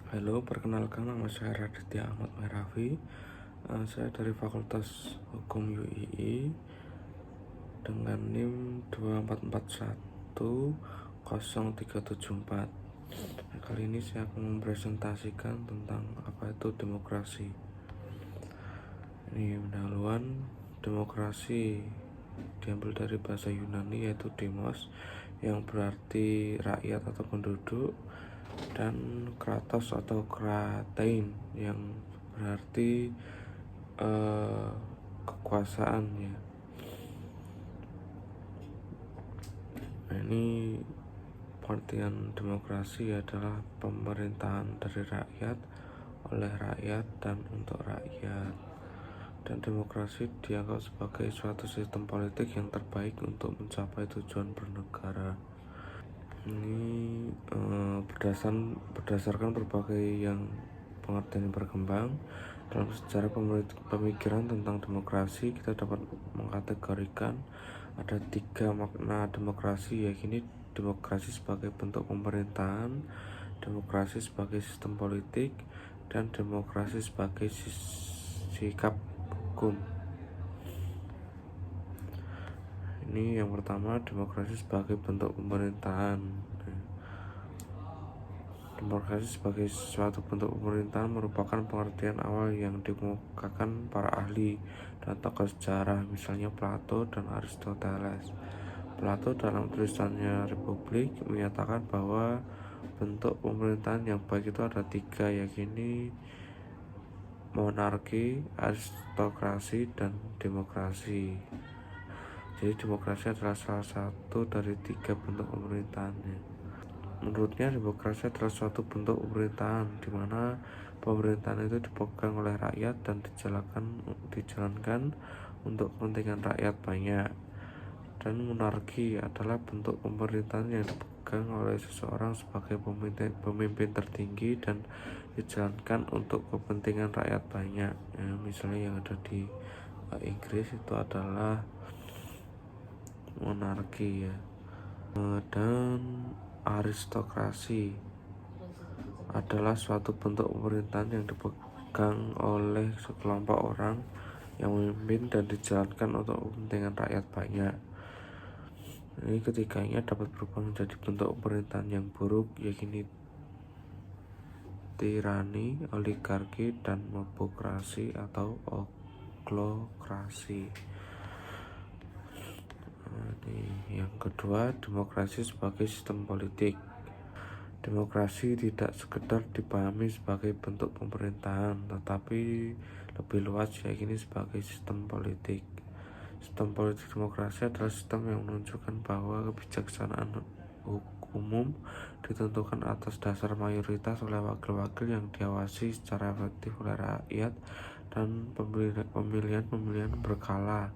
Halo, perkenalkan nama saya Raditya Ahmad Merafi. Saya dari Fakultas Hukum UII dengan NIM 244103774. Kali ini saya akan mempresentasikan tentang apa itu demokrasi. Ini pendahuluan. Demokrasi diambil dari bahasa Yunani yaitu demos, yang berarti rakyat atau penduduk, dan kratos atau kratein yang berarti kekuasaan ya. Nah, ini pengertian demokrasi adalah pemerintahan dari rakyat, oleh rakyat, dan untuk rakyat. Dan demokrasi dianggap sebagai suatu sistem politik yang terbaik untuk mencapai tujuan bernegara. Ini berdasarkan berbagai pengertian yang berkembang dalam sejarah pemikiran tentang demokrasi. Kita dapat mengkategorikan ada 3 makna demokrasi, yaitu demokrasi sebagai bentuk pemerintahan, demokrasi sebagai sistem politik, dan demokrasi sebagai sikap hukum. Ini yang pertama, demokrasi sebagai bentuk pemerintahan. Demokrasi sebagai suatu bentuk pemerintahan merupakan pengertian awal yang dikemukakan para ahli dan tokoh sejarah, misalnya Plato dan Aristoteles. Plato dalam tulisannya Republik menyatakan bahwa bentuk pemerintahan yang baik itu ada 3, yakni monarki, aristokrasi, dan demokrasi. Jadi demokrasi adalah salah satu dari 3 bentuk pemerintahannya. Menurutnya demokrasi adalah suatu bentuk pemerintahan di mana pemerintahan itu dipegang oleh rakyat dan dijalankan untuk kepentingan rakyat banyak. Dan monarki adalah bentuk pemerintahan yang dipegang oleh seseorang sebagai pemimpin tertinggi dan dijalankan untuk kepentingan rakyat banyak. Ya, misalnya yang ada di Inggris itu adalah monarki ya. Dan aristokrasi adalah suatu bentuk pemerintahan yang dipegang oleh sekelompok orang yang memimpin dan dijalankan untuk kepentingan rakyat banyak. Ini ketiganya dapat berubah menjadi bentuk pemerintahan yang buruk, yakni tirani, oligarki, dan mobokrasi atau oklokrasi. Yang kedua, demokrasi sebagai sistem politik. Demokrasi tidak sekedar dipahami sebagai bentuk pemerintahan, tetapi lebih luas yakni sebagai sistem politik. Sistem politik demokrasi adalah sistem yang menunjukkan bahwa kebijaksanaan umum ditentukan atas dasar mayoritas oleh wakil-wakil yang diawasi secara efektif oleh rakyat, dan pemilihan berkala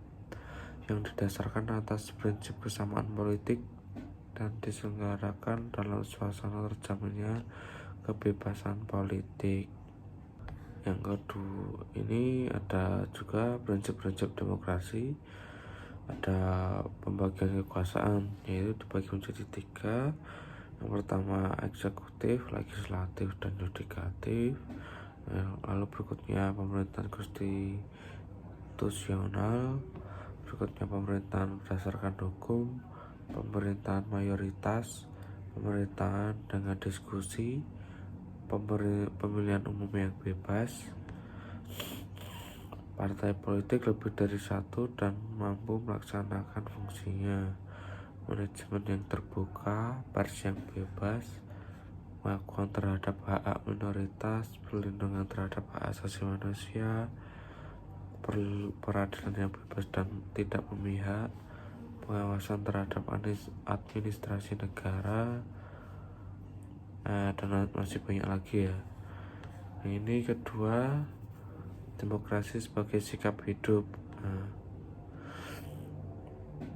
yang didasarkan atas prinsip kesamaan politik dan diselenggarakan dalam suasana terjaminnya kebebasan politik. Yang kedua, ini ada juga prinsip-prinsip demokrasi. Ada pembagian kekuasaan, yaitu dibagi menjadi 3. Yang pertama eksekutif, legislatif, dan yudikatif. Lalu berikutnya pemerintahan konstitusional, berikutnya pemerintahan berdasarkan hukum, pemerintahan mayoritas, pemerintahan dengan diskusi, pemilihan umum yang bebas, partai politik lebih dari satu dan mampu melaksanakan fungsinya, manajemen yang terbuka, pers yang bebas, pengakuan terhadap hak minoritas, perlindungan terhadap hak asasi manusia, peradilan yang bebas dan tidak memihak, pengawasan terhadap administrasi negara, dan masih banyak lagi ya. Ini kedua, demokrasi sebagai sikap hidup.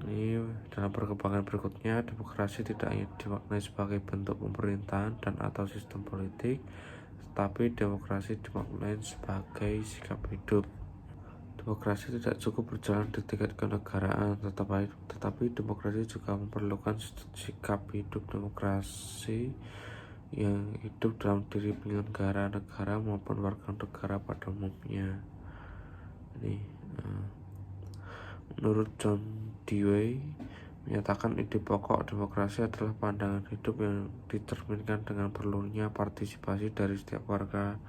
Ini dalam perkembangan berikutnya, demokrasi tidak hanya dimaknai sebagai bentuk pemerintahan dan atau sistem politik, tetapi demokrasi dimaknai sebagai sikap hidup. Demokrasi tidak cukup berjalan di tingkat kenegaraan, tetapi demokrasi juga memerlukan sikap hidup demokrasi yang hidup dalam diri penyelenggara negara maupun warga negara pada umumnya. Ini menurut John Dewey menyatakan ide pokok demokrasi adalah pandangan hidup yang dicerminkan dengan perlunya partisipasi dari setiap warga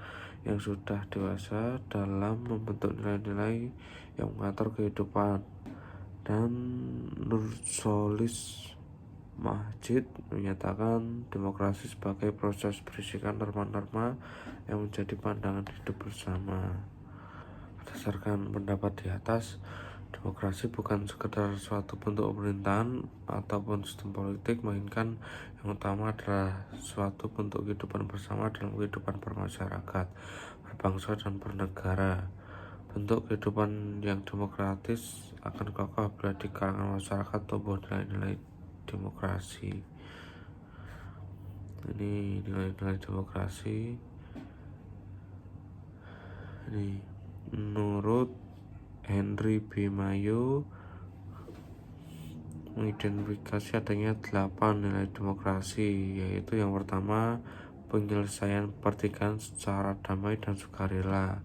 yang sudah dewasa dalam membentuk nilai-nilai yang mengatur kehidupan. Dan Nurcholish Mahjid menyatakan demokrasi sebagai proses berisikan norma-norma yang menjadi pandangan hidup bersama. Berdasarkan pendapat di atas, demokrasi bukan sekedar suatu bentuk pemerintahan ataupun sistem politik, melainkan yang utama adalah suatu bentuk kehidupan bersama dalam kehidupan bermasyarakat, berbangsa, dan bernegara. Bentuk kehidupan yang demokratis akan kokoh bila di kalangan masyarakat tumbuh nilai-nilai demokrasi. Ini nilai-nilai demokrasi. Ini menurut Henry B. Mayo mengidentifikasi adanya 8 nilai demokrasi, yaitu yang pertama, penyelesaian pertikaian secara damai dan sukarela.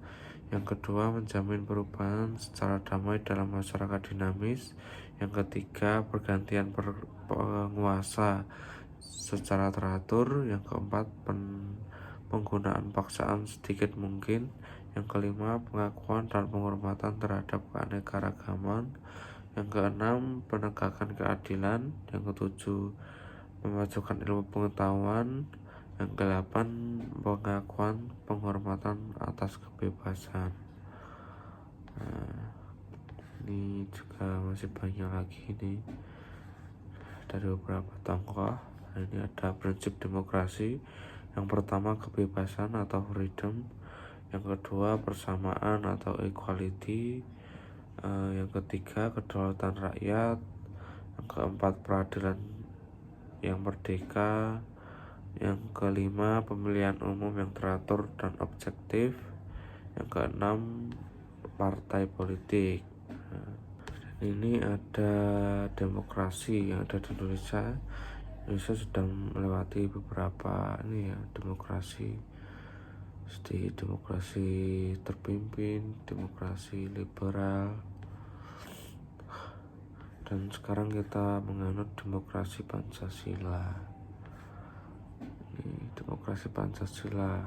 Yang kedua, menjamin perubahan secara damai dalam masyarakat dinamis. Yang ketiga, pergantian penguasa secara teratur. Yang keempat, penggunaan paksaan sedikit mungkin. Yang kelima, pengakuan dan penghormatan terhadap keanekaragaman. Yang keenam, penegakan keadilan. Yang ketujuh, memajukan ilmu pengetahuan. Yang kedelapan, pengakuan penghormatan atas kebebasan. Ini juga masih banyak lagi nih dari beberapa tokoh. Ini ada prinsip demokrasi. Yang pertama, kebebasan atau freedom. Yang kedua, persamaan atau equality. Yang ketiga, kedaulatan rakyat. Yang keempat, peradilan yang merdeka. Yang kelima, pemilihan umum yang teratur dan objektif. Yang keenam, partai politik. Ini ada demokrasi yang ada di Indonesia. Indonesia sedang melewati beberapa demokrasi, seperti demokrasi terpimpin, demokrasi liberal, dan sekarang kita menganut demokrasi Pancasila. Demokrasi Pancasila,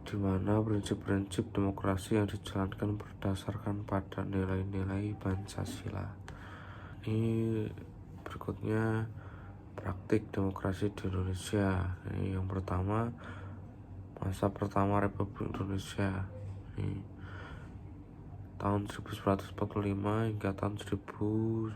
di mana prinsip-prinsip demokrasi yang dijalankan berdasarkan pada nilai-nilai Pancasila. Ini berikutnya praktik demokrasi di Indonesia. Ini yang pertama, masa pertama Republik Indonesia. Ini tahun 1945 hingga tahun 1959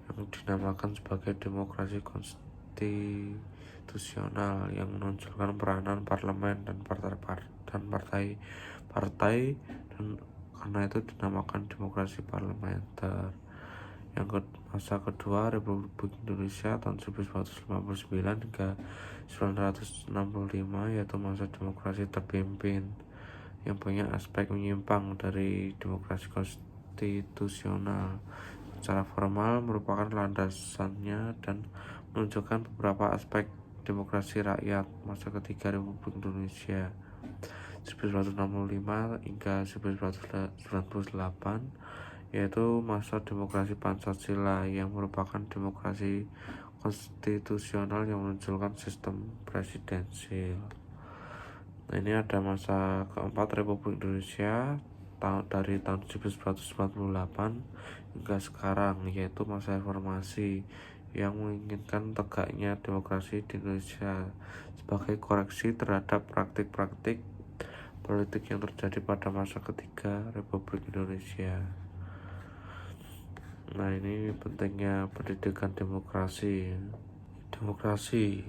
yang dinamakan sebagai demokrasi konstitusional yang menonjolkan peranan parlemen dan partai dan karena itu dinamakan demokrasi parlementer. Yang masa kedua Republik Indonesia tahun 1959 hingga 1965 yaitu masa demokrasi terpimpin yang banyak aspek menyimpang dari demokrasi konstitusional. Secara formal merupakan landasannya dan menunjukkan beberapa aspek demokrasi rakyat. Masa ketiga Republik Indonesia 1965 hingga 1998 yaitu masa demokrasi Pancasila yang merupakan demokrasi konstitusional yang menunjukkan sistem presidensil. Nah, ini ada masa keempat Republik Indonesia dari tahun 1948 hingga sekarang, yaitu masa reformasi yang menginginkan tegaknya demokrasi di Indonesia sebagai koreksi terhadap praktik-praktik politik yang terjadi pada masa ketiga Republik Indonesia. Nah, ini pentingnya pendidikan demokrasi. Demokrasi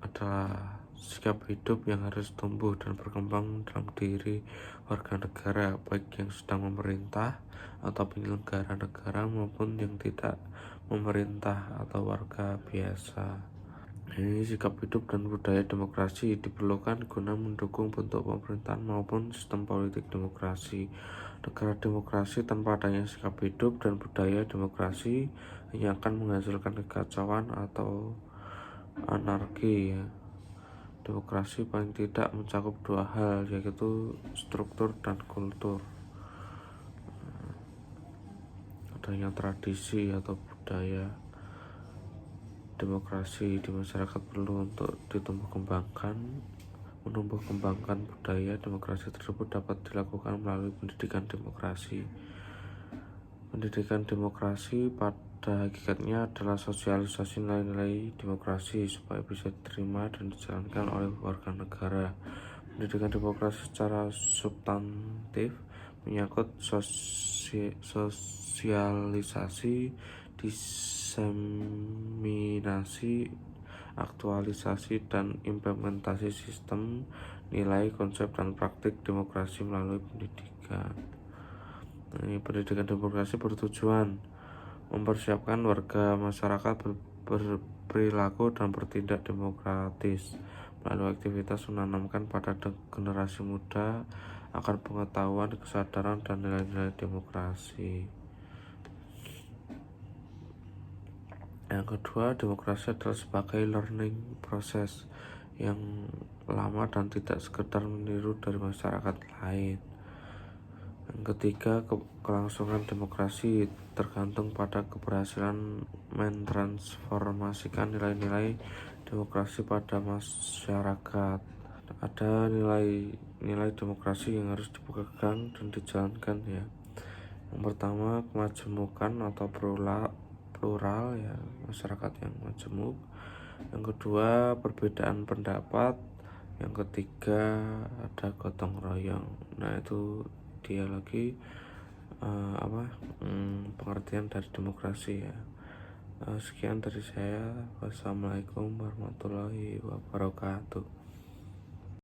adalah sikap hidup yang harus tumbuh dan berkembang dalam diri warga negara, baik yang sedang memerintah atau penyelenggara negara maupun yang tidak memerintah atau warga biasa. Ini sikap hidup dan budaya demokrasi diperlukan guna mendukung bentuk pemerintahan maupun sistem politik demokrasi. Negara demokrasi tanpa adanya sikap hidup dan budaya demokrasi hanya akan menghasilkan kekacauan atau anarki ya. Demokrasi paling tidak mencakup dua hal, yaitu struktur dan kultur. Adanya tradisi atau budaya demokrasi di masyarakat perlu untuk menumbuh kembangkan budaya demokrasi tersebut dapat dilakukan melalui pendidikan demokrasi. Pendidikan demokrasi pada hakikatnya adalah sosialisasi nilai-nilai demokrasi supaya bisa diterima dan dijalankan oleh warga negara. Pendidikan demokrasi secara substantif menyangkut sosialisasi, diseminasi, aktualisasi, dan implementasi sistem, nilai, konsep, dan praktik demokrasi melalui pendidikan. Pendidikan demokrasi bertujuan mempersiapkan warga masyarakat berperilaku dan bertindak demokratis melalui aktivitas menanamkan pada generasi muda akan pengetahuan, kesadaran, dan nilai-nilai demokrasi. Yang kedua, demokrasi adalah sebagai learning proses yang lama dan tidak sekedar meniru dari masyarakat lain. Yang ketiga, kelangsungan demokrasi tergantung pada keberhasilan mentransformasikan nilai-nilai demokrasi pada masyarakat. Ada nilai demokrasi yang harus dipegang dan dijalankan ya. Yang pertama, kemajemukan atau plural ya, masyarakat yang majemuk. Yang kedua, perbedaan pendapat. Yang ketiga, ada gotong royong. Nah, itu dia lagi pengertian dari demokrasi ya. Sekian dari saya. Wassalamualaikum warahmatullahi wabarakatuh.